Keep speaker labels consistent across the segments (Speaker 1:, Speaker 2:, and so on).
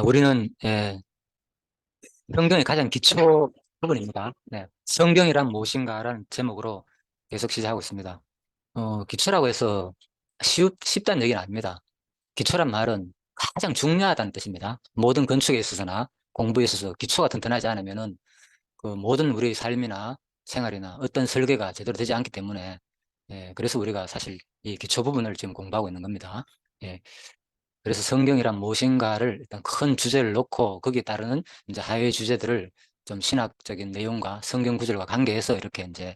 Speaker 1: 우리는 성경의 가장 기초 부분입니다. 네. 성경이란 무엇인가라는 제목으로 계속 시작하고 있습니다. 기초라고 해서 쉽다는 얘기는 아닙니다. 기초란 말은 가장 중요하다는 뜻입니다. 모든 건축에 있어서나 공부에 있어서 기초가 튼튼하지 않으면은 그 모든 우리 삶이나 생활이나 어떤 설계가 제대로 되지 않기 때문에 그래서 우리가 사실 이 기초 부분을 지금 공부하고 있는 겁니다. 예, 그래서 성경이란 무엇인가를 일단 큰 주제를 놓고 거기에 따르는 이제 하위 주제들을 좀 신학적인 내용과 성경 구절과 관계해서 이렇게 이제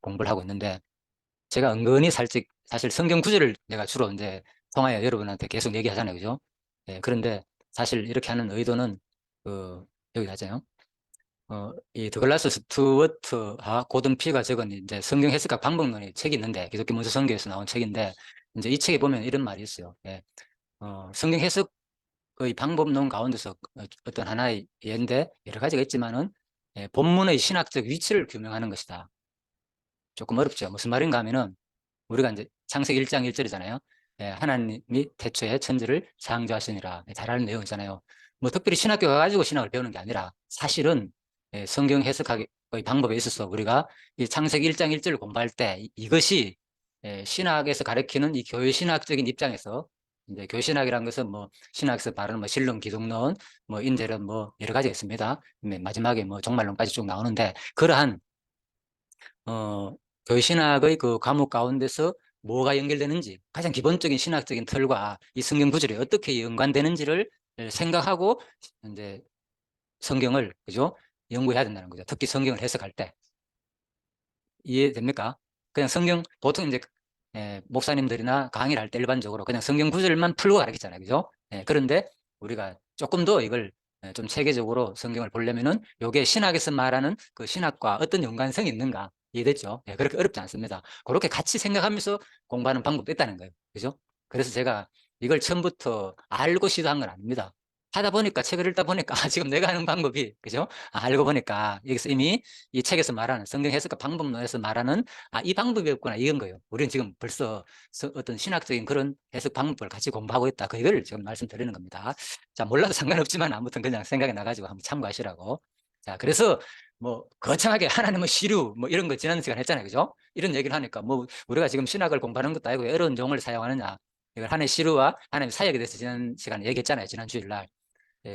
Speaker 1: 공부를 하고 있는데 제가 은근히 살짝 사실 성경 구절을 내가 주로 이제 통하여 여러분한테 계속 얘기하잖아요. 그죠? 그런데 사실 이렇게 하는 의도는 여기 하잖아요. 이 더글라스 스튜어트와 고든 피가 적은 이제 성경 해석학 방법론의 책이 있는데 기독교 문서 성경에서 나온 책인데 이제 이 책에 보면 이런 말이 있어요. 성경 해석의 방법론 가운데서 어떤 하나의 예인데 여러 가지가 있지만은 본문의 신학적 위치를 규명하는 것이다. 조금 어렵죠. 무슨 말인가 하면은 우리가 이제 창세기 1장 1절이잖아요. 하나님이 태초에 천지를 창조하시니라. 잘 아는 내용이잖아요. 뭐 특별히 신학교 가가지고 신학을 배우는 게 아니라 사실은 성경 해석학의 방법에 있어서 우리가 이 창세기 1장 1절을 공부할 때 이것이 신학에서 가르치는 이 교회 신학적인 입장에서 이제 교회 신학이라는 것은 뭐 신학에서 말하는 뭐 신론, 기독론, 뭐 인재론 뭐 여러 가지가 있습니다. 마지막에 뭐 종말론까지 쭉 나오는데 그러한 교회 신학의 그 과목 가운데서 뭐가 연결되는지 가장 기본적인 신학적인 틀과 이 성경 구절이 어떻게 연관되는지를 생각하고 이제 성경을 그죠? 연구해야 된다는 거죠. 특히 성경을 해석할 때 이해됩니까? 그냥 성경 보통 이제 목사님들이나 강의를 할 때 일반적으로 그냥 성경 구절만 풀고 가르치잖아요. 그죠? 그런데 우리가 조금 더 이걸 좀 체계적으로 성경을 보려면은 요게 신학에서 말하는 그 신학과 어떤 연관성이 있는가 이해됐죠? 그렇게 어렵지 않습니다. 그렇게 같이 생각하면서 공부하는 방법도 있다는 거예요. 그죠? 그래서 제가 이걸 처음부터 알고 시도한 건 아닙니다. 하다 보니까 책을 읽다 보니까 지금 내가 하는 방법이 그죠? 알고 보니까 여기서 이미 이 책에서 말하는 성경 해석과 방법론에서 말하는 이 방법이 없구나 이건 거예요. 우리는 지금 벌써 어떤 신학적인 그런 해석 방법을 같이 공부하고 있다. 그걸 지금 말씀드리는 겁니다. 자, 몰라도 상관없지만 아무튼 그냥 생각이 나가지고 한번 참고하시라고. 자, 그래서 뭐 거창하게 하나님은 시류 뭐 이런 거 지난 시간에 했잖아요. 그죠? 이런 얘기를 하니까 뭐 우리가 지금 신학을 공부하는 것도 아니고 어려운 용어를 사용하느냐. 이걸 하나님의 시류와 하나님의 사역에 대해서 지난 시간에 얘기했잖아요. 지난 주일날.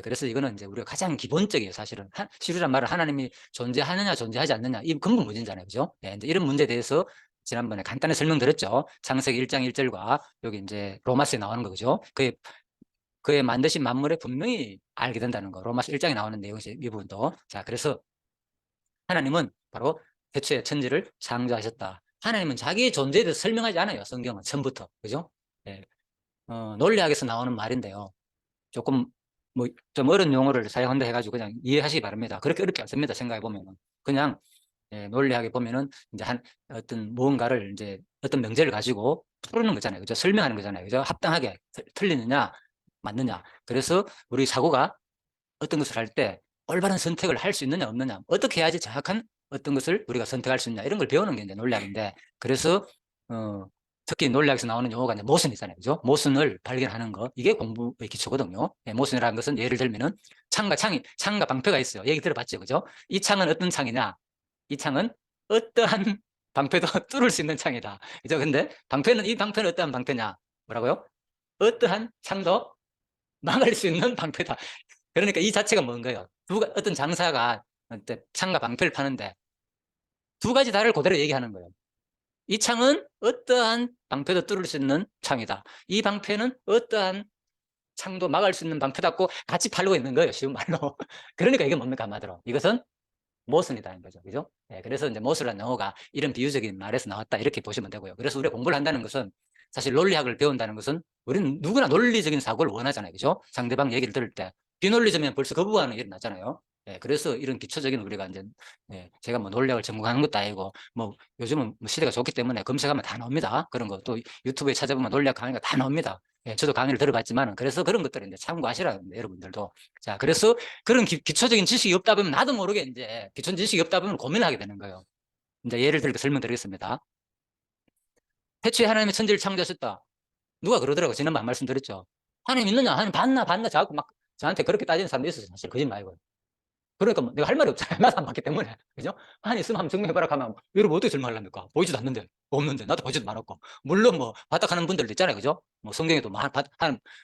Speaker 1: 그래서 이거는 이제 우리가 가장 기본적이에요, 사실은. 시류란 말은 하나님이 존재하느냐, 존재하지 않느냐, 이 근본 문제잖아요, 그죠? 이제 이런 문제에 대해서 지난번에 간단히 설명드렸죠. 창세기 1장 1절과 여기 이제 로마서에 나오는 거, 그죠? 그의 만드신 만물에 분명히 알게 된다는 거. 로마서 1장에 나오는 내용이죠, 이 부분도. 자, 그래서 하나님은 바로 태초에 천지를 창조하셨다. 하나님은 자기의 존재에 대해서 설명하지 않아요, 성경은 처음부터, 그죠? 예. 논리학에서 나오는 말인데요. 조금 뭐 좀 어려운 용어를 사용한다 해가지고 그냥 이해하시기 바랍니다. 그렇게 어렵지 않습니다. 생각해 보면은 그냥 논리하게 보면은 이제 한 어떤 무언가를 이제 어떤 명제를 가지고 풀는 거잖아요. 그죠? 설명하는 거잖아요. 그죠? 합당하게 틀리느냐 맞느냐. 그래서 우리 사고가 어떤 것을 할 때 올바른 선택을 할 수 있느냐 없느냐, 어떻게 해야지 정확한 어떤 것을 우리가 선택할 수 있냐 이런 걸 배우는 게 이제 논리학인데 그래서 어, 특히 논리학에서 나오는 용어가 이제 모순이잖아요. 그죠? 모순을 발견하는 거 이게 공부의 기초거든요. 모순이라는 것은 예를 들면은 창과 방패가 있어요. 얘기 들어봤죠, 그죠? 이 창은 어떤 창이냐? 이 창은 어떠한 방패도 뚫을 수 있는 창이다. 그죠? 근데 이 방패는 어떠한 방패냐? 뭐라고요? 어떠한 창도 막을 수 있는 방패다. 그러니까 이 자체가 뭔가요? 어떤 장사가 창과 방패를 파는데 두 가지 다를 그대로 얘기하는 거예요. 이 창은 어떠한 방패도 뚫을 수 있는 창이다. 이 방패는 어떠한 창도 막을 수 있는 방패다고 같이 팔고 있는 거예요. 쉬운 말로. 그러니까 이게 뭡니까? 한마디로. 이것은 모순이다는 거죠. 그죠? 그래서 이제 모순이라는 용어가 이런 비유적인 말에서 나왔다. 이렇게 보시면 되고요. 그래서 우리가 공부를 한다는 것은 사실 논리학을 배운다는 것은 우리는 누구나 논리적인 사고를 원하잖아요. 그죠? 상대방 얘기를 들을 때. 비논리적이면 벌써 거부하는 일이 나잖아요. 그래서 이런 기초적인 우리가 이제, 제가 뭐 논리학을 전공하는 것도 아니고, 뭐 요즘은 뭐 시대가 좋기 때문에 검색하면 다 나옵니다. 그런 거. 또 유튜브에 찾아보면 논리학 강의가 다 나옵니다. 저도 강의를 들어봤지만, 그래서 그런 것들을 이제 참고하시라는데, 여러분들도. 자, 그래서 그런 기초적인 지식이 없다 보면 나도 모르게 이제 기초 지식이 없다 보면 고민을 하게 되는 거예요. 이제 예를 들어 설명드리겠습니다. 태초에 하나님의 천지를 창조하셨다. 누가 그러더라고. 지난번 말씀드렸죠. 하나님 있느냐? 하나님 봤나? 자꾸 막 저한테 그렇게 따지는 사람도 있었어요. 사실 거짓말 아니고. 그러니까 뭐 내가 할 말이 없잖아요. 나도 안 받기 때문에. 그죠? 한이 있으면 한번 증명해봐라 하면 여러분 어떻게 증명하려니까? 보이지도 않는데. 없는데. 나도 보지도 않았고. 물론 뭐 바닥하는 분들도 있잖아요. 그죠? 뭐 성경에도 뭐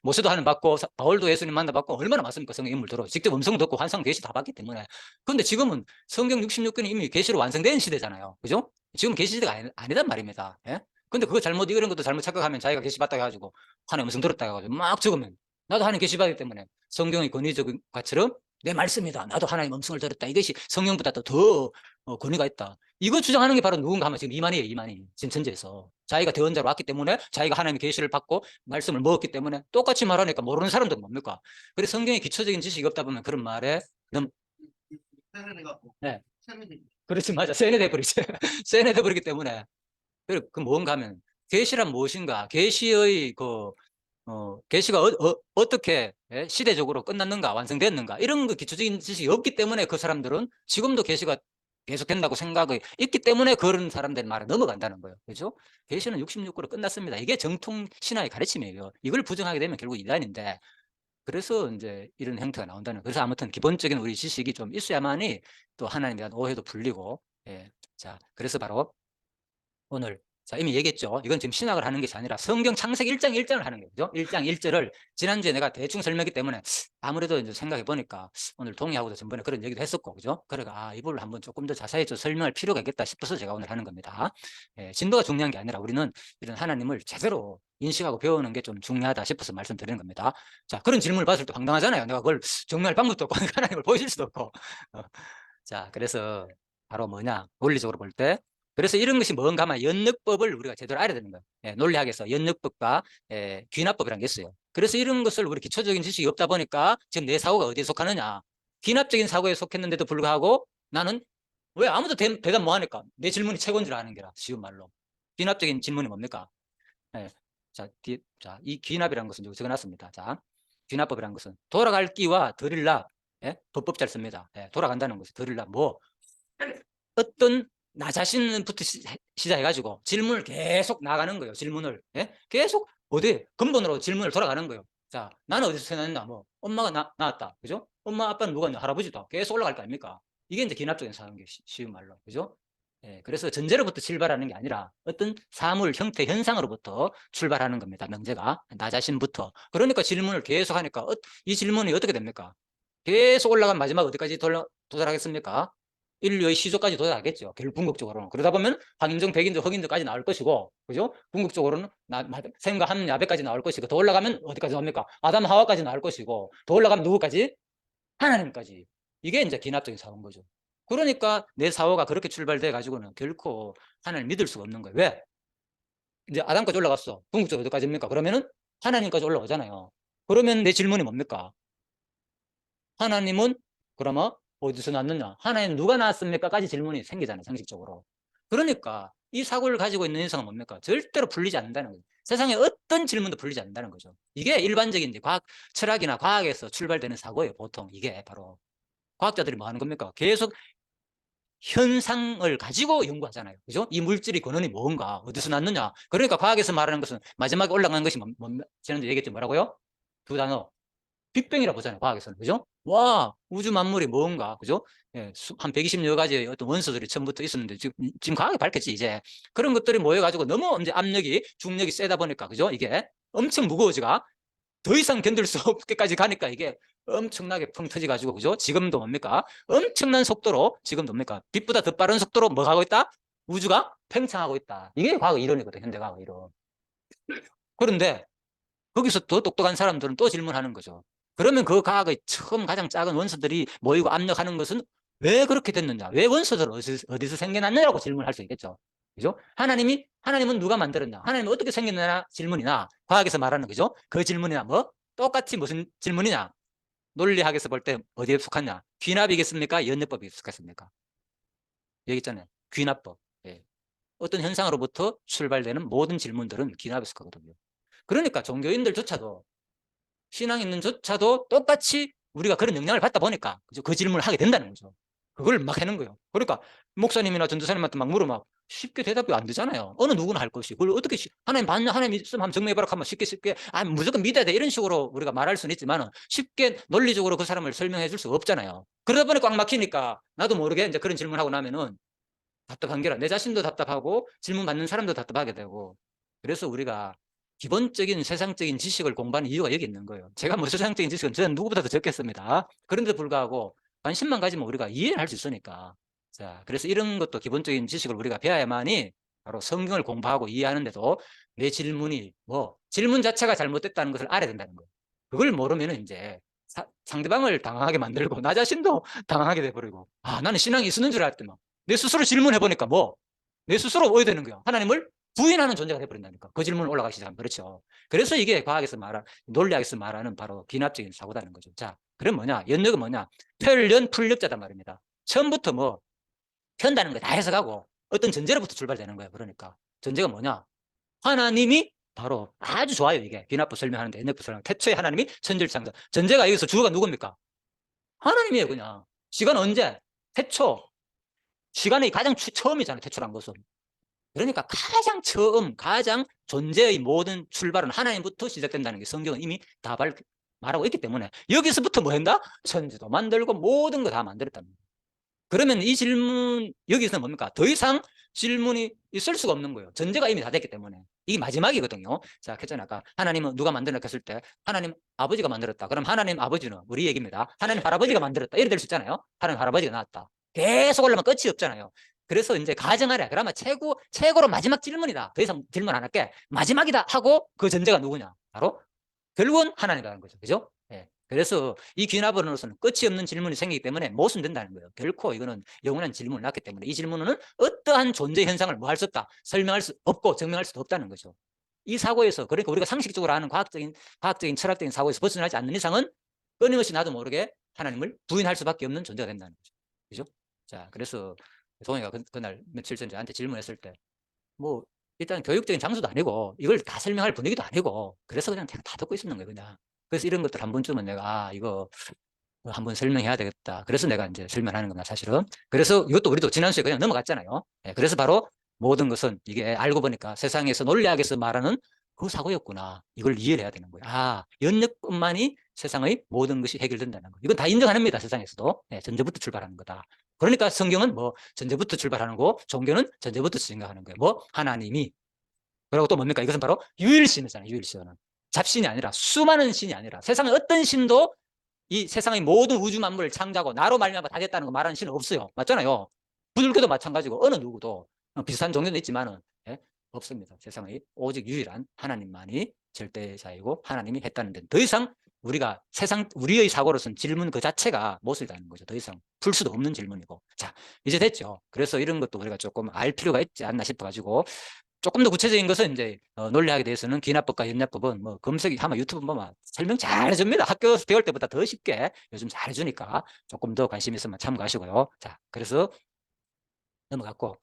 Speaker 1: 모세도 하는 받고 바울도 예수님 만나받고 얼마나 많습니까? 성경 인물들로. 직접 음성 듣고 환상 계시 다 받기 때문에. 근데 지금은 성경 66권이 이미 계시로 완성된 시대잖아요. 그죠? 지금 계시 시대가 아니단 말입니다. 예? 근데 그거 잘못 이런 것도 잘못 착각하면 자기가 계시 받다 해가지고 하나님 음성 들었다 해가지고 막 적으면 나도 하나님 계시 받기 때문에 성경이 권위적인 것처럼 내 말씀이다. 나도 하나님 음성을 들었다. 이것이 성령보다 더 권위가 있다. 이거 주장하는 게 바로 누군가 하면 지금 이만희예요. 이만희. 지금 천재에서. 자기가 대언자로 왔기 때문에 자기가 하나님의 계시를 받고 말씀을 먹었기 때문에 똑같이 말하니까 모르는 사람들은 뭡니까? 그래서 성경에 기초적인 지식이 없다 보면 그런 말에 네. 그렇지 맞아. 세뇌돼 버리지. 세뇌돼 버리기 때문에 그 뭔가 하면 계시란 무엇인가? 계시의 계시가 어떻게 시대적으로 끝났는가 완성됐는가 이런 그 기초적인 지식이 없기 때문에 그 사람들은 지금도 계시가 계속된다고 생각이 있기 때문에 그런 사람들 말에 넘어간다는 거예요. 그렇죠? 계시는 66구로 끝났습니다. 이게 정통 신화의 가르침이에요. 이걸 부정하게 되면 결국 이단인데 그래서 이제 이런 형태가 나온다는 거예요. 그래서 아무튼 기본적인 우리 지식이 좀 있어야만이 또 하나님에 대한 오해도 풀리고 자 그래서 바로 오늘 자 이미 얘기했죠. 이건 지금 신학을 하는 것이 아니라 성경 창세기 1장 1장을 하는 거죠. 1장 1절을 지난주에 내가 대충 설명했기 때문에 아무래도 이제 생각해 보니까 오늘 동의하고도 전번에 그런 얘기도 했었고 그죠? 그래가 이걸 한번 조금 더 자세히 좀 설명할 필요가 있겠다 싶어서 제가 오늘 하는 겁니다. 진도가 중요한 게 아니라 우리는 이런 하나님을 제대로 인식하고 배우는 게 좀 중요하다 싶어서 말씀드리는 겁니다. 자 그런 질문을 받을 때 황당하잖아요. 내가 그걸 정리할 방법도 없고 하나님을 보여줄 수도 없고 자 그래서 바로 뭐냐 논리적으로 볼때 그래서 이런 것이 뭔가 하면 연역법을 우리가 제대로 알아야 되는 거예요. 논리학에서 연역법과 귀납법이라는 게 있어요. 그래서 이런 것을 우리 기초적인 지식이 없다 보니까 지금 내 사고가 어디에 속하느냐. 귀납적인 사고에 속했는데도 불구하고 나는 왜 아무도 대답 못 하니까 내 질문이 최고인 줄 아는 게라 쉬운 말로. 귀납적인 질문이 뭡니까? 자, 이 귀납이라는 것은 여기 적어놨습니다. 자, 귀납법이라는 것은 돌아갈 끼와 들일라 법법 잘 씁니다. 돌아간다는 것이 들일라 뭐 어떤 나 자신부터 시작해가지고 질문을 계속 나가는 거예요. 질문을 계속 어디 근본으로 질문을 돌아가는 거예요. 자, 나는 어디서 태어났나? 뭐 엄마가 낳았다, 그죠? 엄마 아빠는 누가 있냐? 할아버지다. 계속 올라갈 거 아닙니까? 이게 이제 기납적인 사는 게 쉬운 말로, 그죠? 그래서 전제로부터 출발하는 게 아니라 어떤 사물, 형태, 현상으로부터 출발하는 겁니다. 명제가 나 자신부터. 그러니까 질문을 계속 하니까 이 질문이 어떻게 됩니까? 계속 올라간 마지막 어디까지 도달하겠습니까? 인류의 시조까지 도달하겠죠. 결국 궁극적으로는. 그러다 보면 황인종, 백인종, 흑인종까지 나올 것이고, 그죠? 궁극적으로는 샘과 함, 야벳까지 나올 것이고, 더 올라가면 어디까지 나옵니까? 아담, 하와까지 나올 것이고, 더 올라가면 누구까지? 하나님까지. 이게 이제 기납적인 사고인 거죠. 그러니까 내 사고가 그렇게 출발돼 가지고는 결코 하나님을 믿을 수가 없는 거예요. 왜? 이제 아담까지 올라갔어. 궁극적으로 어디까지입니까? 그러면은 하나님까지 올라오잖아요. 그러면 내 질문이 뭡니까? 하나님은 그러면 어디서 났느냐? 하나님 누가 낳았습니까?까지 질문이 생기잖아요. 상식적으로. 그러니까 이 사고를 가지고 있는 인성은 뭡니까? 절대로 풀리지 않는다는 거죠. 세상에 어떤 질문도 풀리지 않는다는 거죠. 이게 일반적인 이제 철학이나 과학에서 출발되는 사고예요. 보통 이게 바로 과학자들이 뭐 하는 겁니까? 계속 현상을 가지고 연구하잖아요. 그죠? 이 물질의 근원이 뭔가, 어디서 났느냐. 그러니까 과학에서 말하는 것은 마지막에 올라가는 것이 지난주에 얘기했죠. 뭐라고요? 두 단어. 빅뱅이라고 보잖아요. 과학에서는. 그죠? 와, 우주 만물이 뭔가. 그죠? 한 120여 가지의 어떤 원소들이 처음부터 있었는데 지금 과학이 밝혔지, 이제. 그런 것들이 모여가지고 너무 이제 압력이, 중력이 세다 보니까. 그죠? 이게 엄청 무거워지가 더 이상 견딜 수 없게까지 가니까 이게 엄청나게 펑 터져가지고, 그죠? 지금도 뭡니까? 엄청난 속도로, 지금도 뭡니까? 빛보다 더 빠른 속도로 뭐 하고 있다? 우주가 팽창하고 있다. 이게 과학 이론이거든, 현대 과학 이론. 그런데 거기서 더 똑똑한 사람들은 또 질문하는 거죠. 그러면 그 과학의 처음 가장 작은 원소들이 모이고 압력하는 것은 왜 그렇게 됐느냐? 왜 원소들 어디서 생겨났느냐고 질문할 수 있겠죠. 그죠? 하나님은 누가 만들었냐? 하나님은 어떻게 생겼느냐? 질문이나 과학에서 말하는 거죠. 그 질문이나 뭐 똑같이 무슨 질문이냐? 논리학에서 볼 때 어디에 속하냐? 귀납이겠습니까? 연역법이 속했습니까? 여기 있잖아요. 귀납법. 어떤 현상으로부터 출발되는 모든 질문들은 귀납에 속하거든요. 그러니까 종교인들조차도 신앙인들조차도 똑같이 우리가 그런 영향을 받다 보니까 그 질문을 하게 된다는 거죠. 그걸 막 하는 거예요. 그러니까 목사님이나 전도사님한테 막 물어봐. 쉽게 대답이 안 되잖아요. 어느 누구나 할 것이. 그걸 어떻게 하나님 봤냐? 하나님 있으면 한번 증명해봐라 하면 쉽게 무조건 믿어야 돼 이런 식으로 우리가 말할 수는 있지만 쉽게 논리적으로 그 사람을 설명해 줄 수가 없잖아요. 그러다 보니 꽉 막히니까 나도 모르게 이제 그런 질문하고 나면은 답답한 게라 내 자신도 답답하고 질문 받는 사람도 답답하게 되고. 그래서 우리가 기본적인 세상적인 지식을 공부하는 이유가 여기 있는 거예요. 제가 뭐 세상적인 지식은 저는 누구보다도 적겠습니다. 그런데도 불구하고 관심만 가지면 우리가 이해를 할 수 있으니까. 자, 그래서 이런 것도 기본적인 지식을 우리가 배워야만이 바로 성경을 공부하고 이해하는데도 내 질문이 뭐 질문 자체가 잘못됐다는 것을 알아야 된다는 거예요. 그걸 모르면은 이제 상대방을 당황하게 만들고 나 자신도 당황하게 돼버리고, 아, 나는 신앙이 있었는 줄 알았더만 내 스스로 질문해보니까 뭐 내 스스로 오게 되는 거야. 하나님을 부인하는 존재가 돼버린다니까. 그 질문 올라가기 시작하면. 그렇죠. 그래서 이게 과학에서 말하는, 논리학에서 말하는 바로 기납적인 사고다는 거죠. 자, 그럼 뭐냐? 연력은 뭐냐? 펼연 풀력자단 말입니다. 처음부터 뭐 편다는 거 다 해석하고 어떤 전제로부터 출발되는 거예요. 그러니까 전제가 뭐냐? 하나님이 바로 아주 좋아요. 이게 기납부 설명하는데 연력부 설명. 태초에 하나님이 천지를 창조. 전제가 여기서 주어가 누굽니까? 하나님이에요. 그냥 시간 언제? 태초. 시간의 가장 처음이잖아요. 태초란 것은. 그러니까 가장 처음, 가장 존재의 모든 출발은 하나님부터 시작된다는 게 성경은 이미 다 말하고 있기 때문에 여기서부터 뭐 한다? 천지도 만들고 모든 거 다 만들었다는 거예요. 그러면 이 질문, 여기서는 뭡니까? 더 이상 질문이 있을 수가 없는 거예요. 전제가 이미 다 됐기 때문에. 이게 마지막이거든요. 자, 했잖아요. 아까 하나님은 누가 만들었나 했을 때 하나님 아버지가 만들었다. 그럼 하나님 아버지는 우리 얘기입니다. 하나님 할아버지가 만들었다. 이래 될 수 있잖아요. 하나님 할아버지가 나왔다. 계속 올라가면 끝이 없잖아요. 그래서 이제 가정하래. 그러면 최고로 마지막 질문이다. 더 이상 질문 안 할게. 마지막이다 하고 그 전제가 누구냐? 바로 결국은 하나님이라는 거죠. 그죠? 예. 그래서 이 귀납으로서는 끝이 없는 질문이 생기기 때문에 못은 된다는 거예요. 결코 이거는 영원한 질문을 낳기 때문에 이 질문은 어떠한 존재 현상을 뭐 할 수 없다. 설명할 수 없고 증명할 수도 없다는 거죠. 이 사고에서, 그러니까 우리가 상식적으로 하는 과학적인 철학적인 사고에서 벗어나지 않는 이상은 끊임없이 나도 모르게 하나님을 부인할 수밖에 없는 존재가 된다는 거죠. 그죠? 자, 그래서 동희가 그날 며칠 전에 저한테 질문했을 때 뭐 일단 교육적인 장소도 아니고 이걸 다 설명할 분위기도 아니고 그래서 그냥 다 듣고 있었는 거예요. 그냥. 그래서 이런 것들 한 번쯤은 내가 이거 한번 설명해야 되겠다. 그래서 내가 이제 설명하는 겁니다, 사실은. 그래서 이것도 우리도 지난주에 그냥 넘어갔잖아요. 네, 그래서 바로 모든 것은 이게 알고 보니까 세상에서 논리학에서 말하는 그 사고였구나. 이걸 이해를 해야 되는 거예요. 아, 연력뿐만이 세상의 모든 것이 해결된다는 거. 이건 다 인정합니다, 세상에서도. 네, 전제부터 출발하는 거다. 그러니까 성경은 뭐 전제부터 출발하는 거, 종교는 전제부터 생각하는 거예요. 뭐 하나님이. 그리고 또 뭡니까? 이것은 바로 유일신이잖아요. 유일신은 잡신이 아니라, 수많은 신이 아니라, 세상의 어떤 신도 이 세상의 모든 우주 만물을 창조하고 나로 말미암아 다 됐다는 거 말하는 신은 없어요. 맞잖아요. 불교도 마찬가지고 어느 누구도 비슷한 종교도 있지만은, 예? 없습니다. 세상의 오직 유일한 하나님만이 절대자이고 하나님이 했다는 데는 더 이상 우리가 우리의 사고로서는 질문 그 자체가 못을 다는 거죠. 더 이상 풀 수도 없는 질문이고. 자, 이제 됐죠. 그래서 이런 것도 우리가 조금 알 필요가 있지 않나 싶어가지고 조금 더 구체적인 것은 이제 논리학에 대해서는 기납법과 연납법은 뭐 검색이 하면 유튜브 보면 설명 잘 해줍니다. 학교에서 배울 때보다 더 쉽게 요즘 잘 해주니까 조금 더 관심 있으면 참고하시고요. 자, 그래서 넘어갔고,